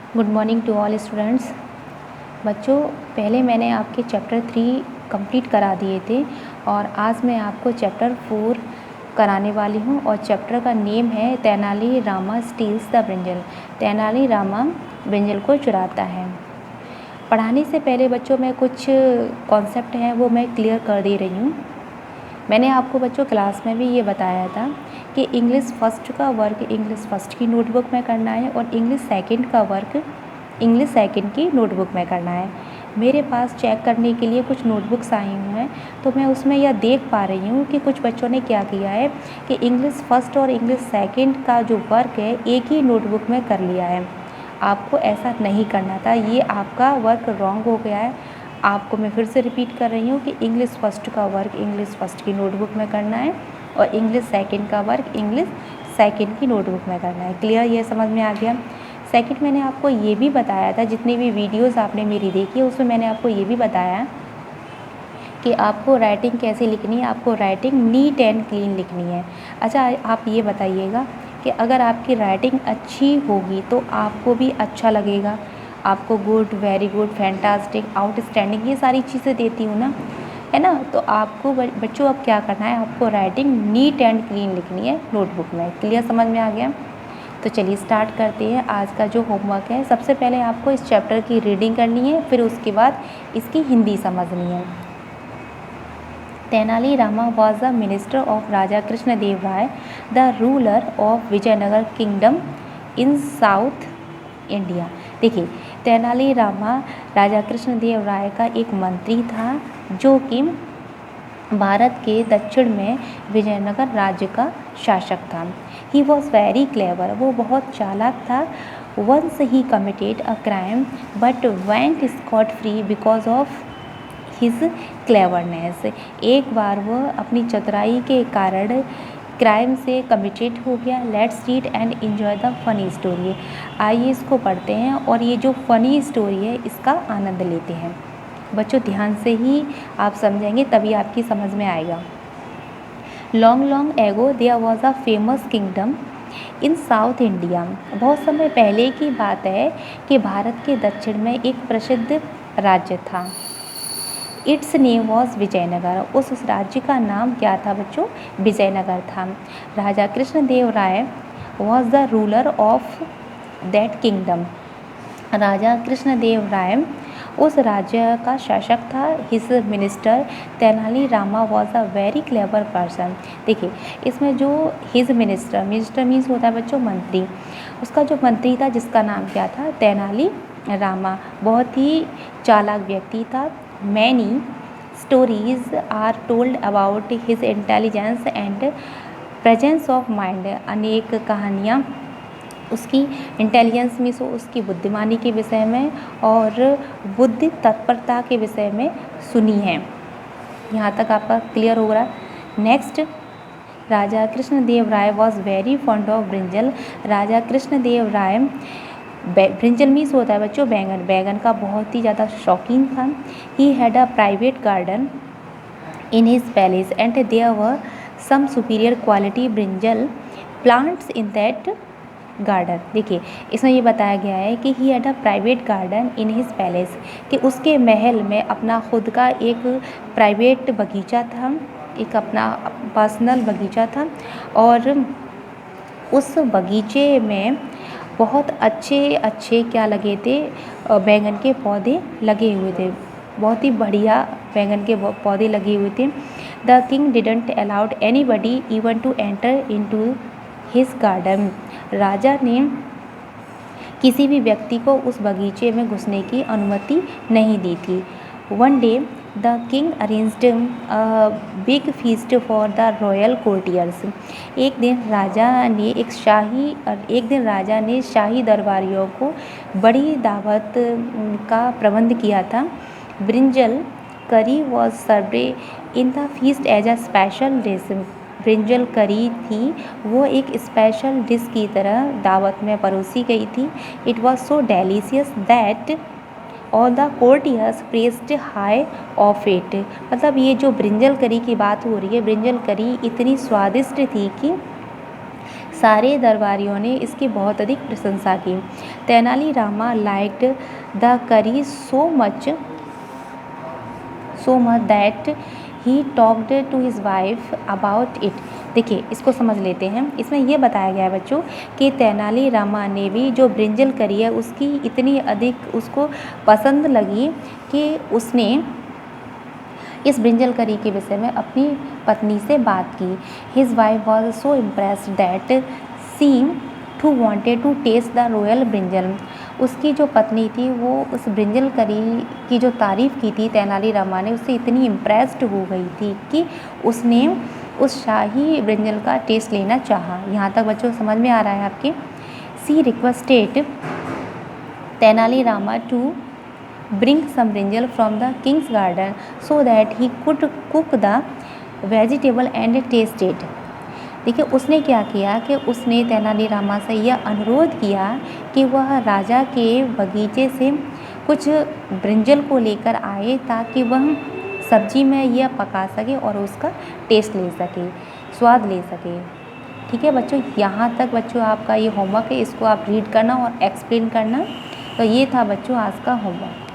Good morning to all students. बच्चों, पहले मैंने आपके चैप्टर 3 कंप्लीट करा दिए थे और आज मैं आपको चैप्टर 4 कराने वाली हूँ और चैप्टर का नेम है Tenali Rama steels the brinjal. Tenali Rama brinjal को चुराता है। पढ़ाने से पहले बच्चों मैं कुछ कॉन्सेप्ट हैं वो मैं क्लियर कर दे रही हूँ। मैंने आपको बच्चों क्लास में भी ये बताया था कि इंग्लिश फर्स्ट का वर्क इंग्लिश फर्स्ट की नोटबुक में करना है और इंग्लिश सेकंड का वर्क इंग्लिश सेकंड की नोटबुक में करना है। मेरे पास चेक करने के लिए कुछ नोटबुक्स आई हुई हैं, तो मैं उसमें यह देख पा रही हूँ कि कुछ बच्चों ने क्या किया है कि इंग्लिश फर्स्ट और इंग्लिश सेकंड का जो वर्क है एक ही नोटबुक में कर लिया है। आपको ऐसा नहीं करना था, ये आपका वर्क रॉन्ग हो गया है। आपको मैं फिर से रिपीट कर रही हूँ कि इंग्लिश फर्स्ट का वर्क इंग्लिश फर्स्ट की नोटबुक में करना है और इंग्लिश सेकंड का वर्क इंग्लिश सेकंड की नोटबुक में करना है। क्लियर? ये समझ में आ गया। सेकंड, मैंने आपको ये भी बताया था, जितनी भी वीडियोस आपने मेरी देखी है उसमें मैंने आपको ये भी बताया कि आपको राइटिंग कैसे लिखनी है। आपको राइटिंग नीट एंड क्लीन लिखनी है। अच्छा, आप ये बताइएगा कि अगर आपकी राइटिंग अच्छी होगी तो आपको भी अच्छा लगेगा। आपको good, very good, fantastic, outstanding ये सारी चीज़ें देती हूँ ना, है ना। तो आपको बच्चों अब क्या करना है, आपको राइटिंग नीट एंड क्लीन लिखनी है नोटबुक में। क्लियर? समझ में आ गया। तो चलिए स्टार्ट करते हैं आज का जो होमवर्क है। सबसे पहले आपको इस चैप्टर की रीडिंग करनी है, फिर उसके बाद इसकी हिंदी समझनी है। Tenali Rama was the minister of Raja Krishnadeva Raya, the ruler of Vijayanagara kingdom in south India. देखिए, तेनाली रामा राजा कृष्णदेव राय का एक मंत्री था जो कि भारत के दक्षिण में विजयनगर राज्य का शासक था। ही वॉज वेरी क्लेवर, वो बहुत चालाक था। Once he committed a crime but went scot free because of his cleverness. एक बार वह अपनी चतुराई के कारण क्राइम से कमिटेड हो गया। Let's read and enjoy the funny story. आइए इसको पढ़ते हैं और ये जो फनी स्टोरी है इसका आनंद लेते हैं। बच्चों, ध्यान से ही आप समझेंगे तभी आपकी समझ में आएगा। Long long ago there was a famous kingdom in south India. बहुत समय पहले की बात है कि भारत के दक्षिण में एक प्रसिद्ध राज्य था। Its name was Vijayanagar. उस राज्य का नाम क्या था बच्चों? विजयनगर था। Raja Krishnadeva Raya was the ruler of that kingdom. राजा कृष्णदेव राय उस राज्य का शासक था। His minister Tenali Rama was a very clever person. देखिए, इसमें जो हिज मिनिस्टर मीन्स होता है बच्चों मंत्री। उसका जो मंत्री था जिसका नाम क्या था? तेनाली रामा। बहुत ही चालाक व्यक्ति था। Many stories are told about his intelligence and presence of mind. अनेक कहानियाँ उसकी इंटेलिजेंस में, सो उसकी बुद्धिमानी के विषय में और बुद्धि तत्परता के विषय में सुनी है। यहाँ तक आपका क्लियर हो रहा है। Next, Raja Krishnadeva Raya was very fond of brinjal. Raja Krishnadeva Raya brinjal means होता है बच्चों बैंगन। बैंगन का बहुत ही ज़्यादा शौकीन था। He had a private garden in his palace and there were some superior quality brinjal plants in that garden. देखिए, इसमें ये बताया गया है कि he had a private garden in his palace, कि उसके महल में अपना खुद का एक प्राइवेट बगीचा था, एक अपना पर्सनल बगीचा था और उस बगीचे में बहुत अच्छे अच्छे क्या लगे थे? बैंगन के पौधे लगे हुए थे। बहुत ही बढ़िया बैंगन के पौधे लगे हुए थे। The king didn't allowed anybody even to enter into his garden. राजा ने किसी भी व्यक्ति को उस बगीचे में घुसने की अनुमति नहीं दी थी। One day the king arranged a big feast for the royal courtiers. एक दिन राजा ने शाही दरबारियों को बड़ी दावत का प्रबंध किया था। Brinjal curry was served in the feast as a special dish. Brinjal curry थी वो एक स्पेशल डिश की तरह दावत में परोसी गई थी। It was so delicious that all the courtiers pressed high of it. मतलब ये जो ब्रिंजल करी की बात हो रही है, ब्रिंजल करी इतनी स्वादिष्ट थी कि सारे दरबारियों ने इसकी बहुत अधिक प्रशंसा की। Tenali Rama liked the curry so much that he talked to his wife about it. देखिए, इसको समझ लेते हैं। इसमें यह बताया गया है बच्चों कि तेनालीरामा ने भी जो ब्रिंजल करी है उसकी इतनी अधिक उसको पसंद लगी कि उसने इस ब्रिंजल करी के विषय में अपनी पत्नी से बात की। His wife was so impressed that she too wanted to taste the royal brinjal. उसकी जो पत्नी थी वो उस ब्रिंजल करी की जो तारीफ़ की थी तेनालीरामा ने, उससे इतनी इम्प्रेस्ड हो गई थी कि उसने उस शाही ब्रिंजल का टेस्ट लेना चाहा। यहाँ तक बच्चों समझ में आ रहा है आपके। सी requested Tenali Rama to bring some brinjal from the king's garden so that he could cook the vegetable and taste it। देखिए, उसने क्या किया कि उसने तेनालीरामा से यह अनुरोध किया कि वह राजा के बगीचे से कुछ ब्रिंजल को लेकर आए ताकि वह सब्जी में यह पका सके और उसका टेस्ट ले सके, स्वाद ले सके। ठीक है बच्चों, यहाँ तक बच्चों आपका ये होमवर्क है, इसको आप रीड करना और एक्सप्लेन करना। तो ये था बच्चों आज का होमवर्क।